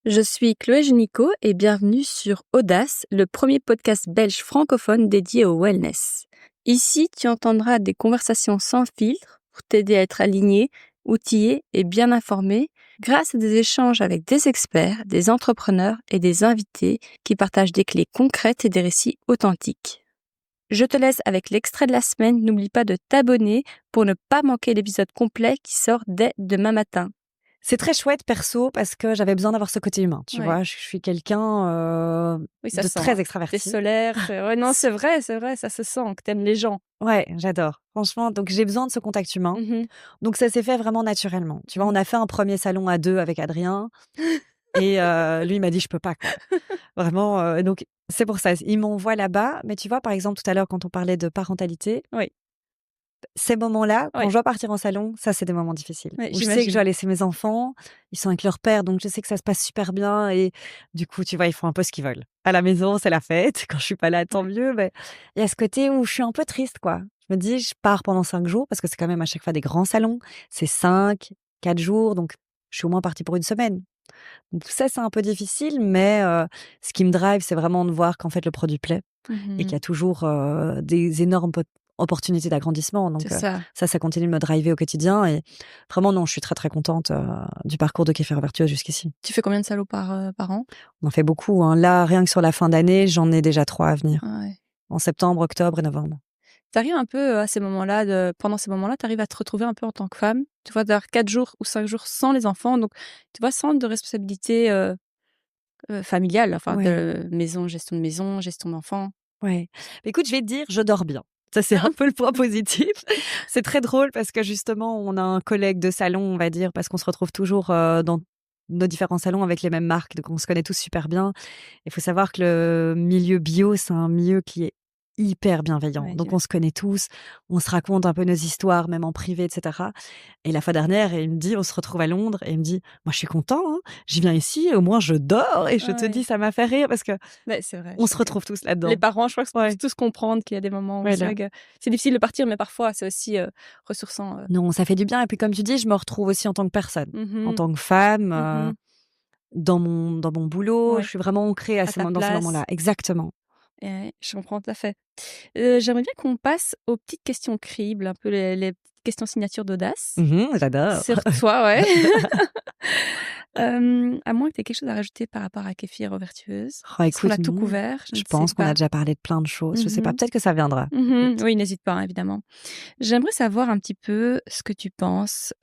Je suis Chloé Génicaud et bienvenue sur Audace, le premier podcast belge francophone dédié au wellness. Ici, tu entendras des conversations sans filtre pour t'aider à être aligné, outillé et bien informé grâce à des échanges avec des experts, des entrepreneurs et des invités qui partagent des clés concrètes et des récits authentiques. Je te laisse avec l'extrait de la semaine. N'oublie pas de t'abonner pour ne pas manquer l'épisode complet qui sort dès demain matin. C'est très chouette perso parce que j'avais besoin d'avoir ce côté humain, tu Ouais. vois. Je suis quelqu'un Oui, ça de sent, très T'es extraverti. solaire. Ouais, non, c'est vrai, ça se sent que t'aimes les gens. Ouais, j'adore. Franchement, donc j'ai besoin de ce contact humain. Donc ça s'est fait vraiment naturellement. Tu vois, on a fait un premier salon à 2 avec Adrien et lui il m'a dit je peux pas quoi. Vraiment donc c'est pour ça, il m'envoie là-bas, mais tu vois par exemple tout à l'heure quand on parlait de parentalité, Oui. ces moments-là, quand Oui. je dois partir en salon, ça, c'est des moments difficiles. Oui, Où je sais que j'imagine. je dois laisser mes enfants, ils sont avec leur père, donc je sais que ça se passe super bien et du coup, tu vois, ils font un peu ce qu'ils veulent. À la maison, c'est la fête. Quand je suis pas là, tant mieux, mais il y a ce côté où je suis un peu triste, quoi. Je me dis, je pars pendant 5 jours parce que c'est quand même à chaque fois des grands salons. C'est 5, 4 jours, donc je suis au moins partie pour une semaine. Donc tout ça, c'est un peu difficile, mais ce qui me drive, c'est vraiment de voir qu'en fait, le produit plaît et qu'il y a toujours des énormes opportunités d'agrandissement. Donc C'est ça. ça continue de me driver au quotidien. Et vraiment, non, je suis très, très contente du parcours de Kéfir Vertueuse jusqu'ici. Tu fais combien de salons par an? On en fait beaucoup. Hein. Là, rien que sur la fin d'année, j'en ai déjà 3 à venir. Ah ouais. En septembre, octobre et novembre. T'arrives un peu à ces moments-là, pendant ces moments-là, t'arrives à te retrouver un peu en tant que femme. Tu vois, d'avoir 4 jours ou 5 jours sans les enfants. Donc, tu vois, sans de responsabilité familiale. Enfin, Ouais. gestion de maison, gestion d'enfants. Ouais. Écoute, je vais te dire, je dors bien. Ça, c'est un peu le point positif. C'est très drôle parce que justement, on a un collègue de salon, on va dire, parce qu'on se retrouve toujours dans nos différents salons avec les mêmes marques, donc on se connaît tous super bien. Il faut savoir que le milieu bio, c'est un milieu qui est hyper bienveillant. Ouais, Donc on se connaît tous, on se raconte un peu nos histoires, même en privé, etc. Et la fois dernière, il me dit, on se retrouve à Londres, et il me dit, moi je suis content, hein, je viens ici, au moins je dors, et je te Ouais. dis, ça m'a fait rire parce que Ouais, c'est vrai. on se retrouve tous là-dedans. Les parents, je crois que Ouais. tous comprendre qu'il y a des moments où Ouais, c'est là. vrai que c'est difficile de partir, mais parfois c'est aussi ressourçant. Non, ça fait du bien. Et puis, comme tu dis, je me retrouve aussi en tant que personne, en Mhm. tant que femme, Mhm. dans mon boulot. Ouais. Je suis vraiment ancrée À ta dans ces place. moments-là. Exactement. Et ouais, je comprends tout à fait. J'aimerais bien qu'on passe aux petites questions cribles, un peu les petites questions signatures d'audace. J'adore. Sur toi, ouais. À moins que tu aies quelque chose à rajouter par rapport à Kéfir Vertueuse. Oh, Est-ce qu'on écoute, a tout non. couvert? Je Je ne sais pense qu'on a pas. déjà parlé de plein de choses. Je sais pas. Mhm. Peut-être que ça viendra. Mhm. Écoute. Oui, n'hésite pas, hein, évidemment. J'aimerais savoir un petit peu ce que tu penses,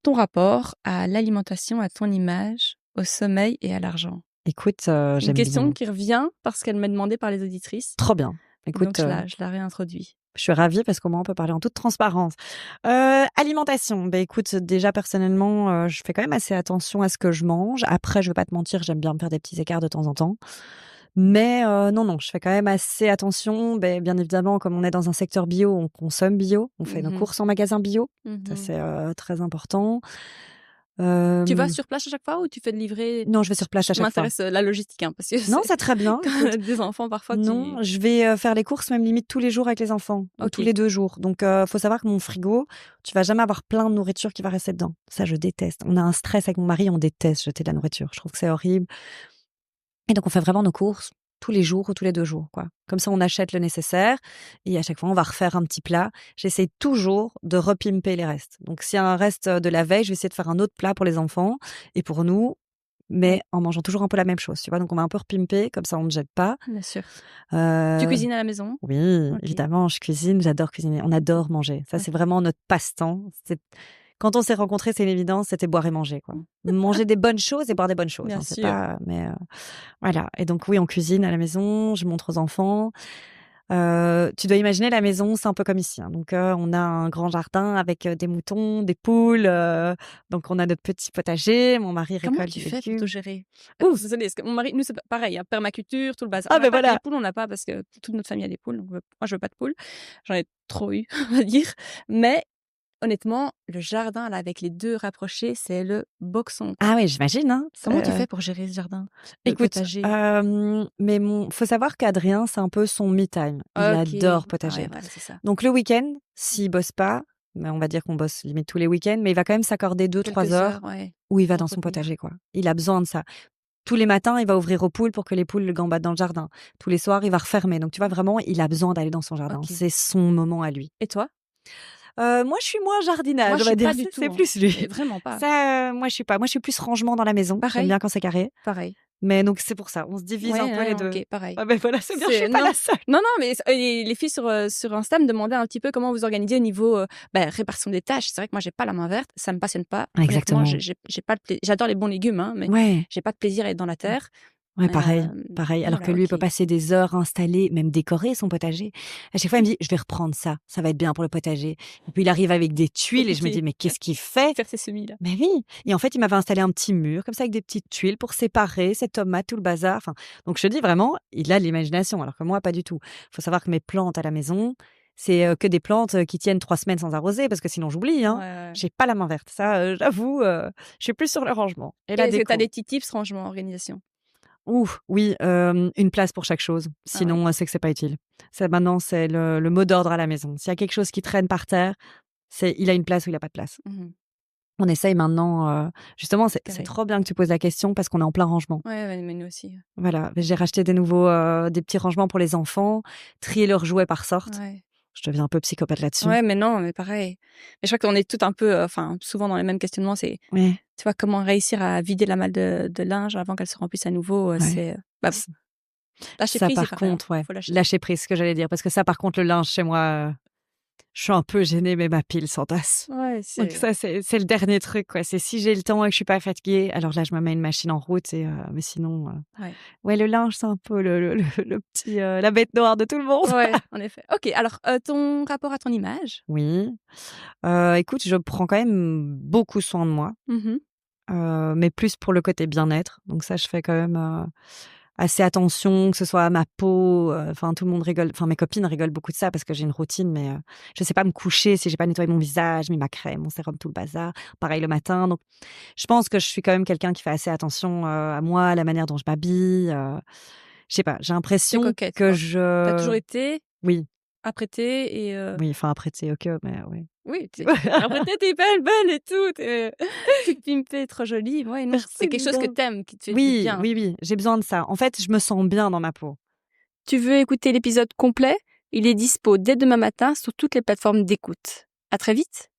ton rapport à l'alimentation, à ton image, au sommeil et à l'argent. Écoute, C'est une j'aime question bien. qui revient parce qu'elle m'est demandée par les auditrices. Trop bien. Donc Écoute, je la réintroduis. je suis ravie parce qu'au moins on peut parler en toute transparence. Alimentation. Ben écoute, déjà personnellement, je fais quand même assez attention à ce que je mange. Après, je vais pas te mentir, j'aime bien me faire des petits écarts de temps en temps. Mais non, je fais quand même assez attention. Bien évidemment, comme on est dans un secteur bio, on consomme bio. On fait nos Mhm. courses en magasin bio. Ça, Mhm. c'est très important. Tu vas sur place à chaque fois ou tu fais de livrer? Non, je vais sur place à Ça chaque fois. m'intéresse la logistique, hein, parce que Non, c'est très bien. quand on Écoute, a des enfants, parfois non, je vais faire les courses même limite tous les jours avec les enfants ou tous Ok. les 2 jours. Donc, faut savoir que mon frigo, tu vas jamais avoir plein de nourriture qui va rester dedans. Ça, je déteste. On a un stress avec mon mari, on déteste jeter de la nourriture. Je trouve que c'est horrible. Et donc, on fait vraiment nos courses tous les jours ou tous les 2 jours, quoi. Comme ça, on achète le nécessaire et à chaque fois, on va refaire un petit plat. J'essaie toujours de repimper les restes. Donc, s'il y a un reste de la veille, je vais essayer de faire un autre plat pour les enfants et pour nous, mais en mangeant toujours un peu la même chose, tu vois? Donc, on va un peu repimper, comme ça, on ne jette pas. Bien sûr. Tu Heu, cuisines à la maison? oui, Ok. évidemment, je cuisine, j'adore cuisiner. On adore manger. Ça, c'est Ok. vraiment notre passe-temps. Quand on s'est rencontrés, c'est une évidence, c'était boire et manger, quoi. Manger des bonnes choses et boire des bonnes choses, Bien hein, c'est sûr. pas mais voilà et donc oui, on cuisine à la maison, je montre aux enfants. Tu dois imaginer la maison, c'est un peu comme ici, hein. Donc on a un grand jardin avec, des moutons, des poules, donc on a notre petit potager. Mon mari Comment récolte tu des fais pour te légumes. gérer? Ouf! Désolée, parce que mon mari, nous, c'est pareil, hein, permaculture, tout le bazar. Ah On n'a ben pas les voilà! poules, on n'a pas parce que toute notre famille a des poules. Donc moi, je veux pas de poules. J'en ai trop eu, on va dire. Mais honnêtement, le jardin là avec les 2 rapprochés, c'est le boxon, quoi. Ah oui, j'imagine, hein. Comment tu fais pour gérer ce jardin? Le Écoute, potager? mais faut savoir qu'Adrien, c'est un peu son me time. Il OK. adore Ah ouais, potager. voilà, c'est ça. Donc le week-end, s'il bosse pas, mais on va dire qu'on bosse limite tous les week-ends, mais il va quand même s'accorder 2-3 Quelques heures heures, ouais, où il va pour dans son retenir. potager, quoi. Il a besoin de ça. Tous les matins, il va ouvrir aux poules pour que les poules le gambadent dans le jardin. Tous les soirs, il va refermer. Donc, tu vois, vraiment, il a besoin d'aller dans son jardin. OK. C'est son moment à lui. Et toi? Moi, je suis moins jardinage, Moi, on je va suis dire. pas du tout, C'est hein, plus lui. mais vraiment pas. Ça, moi, je suis pas. Moi, je suis plus rangement dans la maison. J'aime Pareil, bien quand c'est carré. parein. Mais donc, c'est pour ça. On se divise un Ouais, peu ouais, les non, 2. OK, pareil. Ah ben voilà, c'est bien, je suis pas Non. la seule. Non, non, mais les filles sur Insta me demandaient un petit peu comment vous organisez au niveau, répartition des tâches. C'est vrai que moi, j'ai pas la main verte, ça me passionne pas. Honnêtement, Exactement. j'ai pas de j'adore les bons légumes, hein, mais Ouais. j'ai pas de plaisir à être dans la terre. Ouais, Mais, pareil, pareil. Alors que voilà, lui, il peut OK. passer des heures installé, même décorer son potager. À chaque fois, il me dit: «Je vais reprendre ça, ça va être bien pour le potager». Et puis il arrive avec des tuiles et je me dis: Compliqué. «Mais qu'est-ce qu'il fait?» Faire ses semis, là. Mais oui! Et en fait, il m'avait installé un petit mur comme ça avec des petites tuiles pour séparer ses tomates, tout le bazar. Enfin, donc je te dis vraiment, il a de l'imagination alors que moi, pas du tout. Faut savoir que mes plantes à la maison, c'est, que des plantes, qui tiennent 3 semaines sans arroser parce que sinon j'oublie, Ouais, hein. ouais. J'ai pas la main verte. Ça, j'avoue, je suis plus sur le rangement et Et la est-ce que tu as déco. des petits tips rangement, organisation? Ouh, oui, une place pour chaque chose. Ah ouais. Sinon, c'est que c'est pas utile. Ça maintenant, c'est le mot d'ordre à la maison. S'il y a quelque chose qui traîne par terre, c'est il a une place ou il a pas de place. Mmh. On essaye maintenant, justement, c'est Carré. trop bien que tu poses la question parce qu'on est en plein rangement. Ouais, ouais, mais nous aussi. Voilà, j'ai racheté des nouveaux, des petits rangements pour les enfants, trier leurs jouets par sorte. Ouais. Je deviens un peu psychopathe là-dessus. Ouais, mais non, mais pareil. Mais je crois qu'on est toutes un peu, enfin, souvent dans les mêmes questionnements. C'est, Ouais, tu vois, comment réussir à vider la malle de linge avant qu'elle se remplisse à nouveau, ouais. c'est, bah, Ç lâcher Ça prise, il par faut rien. contre, ouais, Faut lâcher. lâcher prise, ce que j'allais dire, parce que ça par contre, le linge chez moi, je suis un peu gênée, mais ma pile s'entasse. Ouais, Donc c'est ça, c'est le dernier truc, quoi. C'est si j'ai le temps et que je suis pas fatiguée, alors là, je me mets une machine en route et mais sinon, ouais. ouais, le linge, c'est un peu le petit, la bête noire de tout le monde. Ouais, en effet. OK, alors, ton rapport à ton image? Oui, écoute, je prends quand même beaucoup soin de moi, Mmh. mais plus pour le côté bien-être. Donc ça, je fais quand même, assez attention, que ce soit à ma peau, enfin tout le monde rigole, enfin mes copines rigolent beaucoup de ça parce que j'ai une routine, mais je sais pas me coucher si j'ai pas nettoyé mon visage, mis ma crème, mon sérum, tout le bazar. Pareil le matin, donc je pense que je suis quand même quelqu'un qui fait assez attention, à moi, à la manière dont je m'habille, je sais pas, j'ai Tu l'impression coquette, que quoi. Tu as toujours je été oui, apprêtée et oui, enfin après c'est OK, mais oui. oui, tu apprêtée, tu es belle et tout, tu es toute pimpée, trop jolie. Ouais, non, c'est Merci quelque chose que Lina. tu aimes, qui te fait du Oui, bien. oui, oui, j'ai besoin de ça. En fait, je me sens bien dans ma peau. Tu veux écouter l'épisode complet? Il est dispo dès demain matin sur toutes les plateformes d'écoute. À très vite!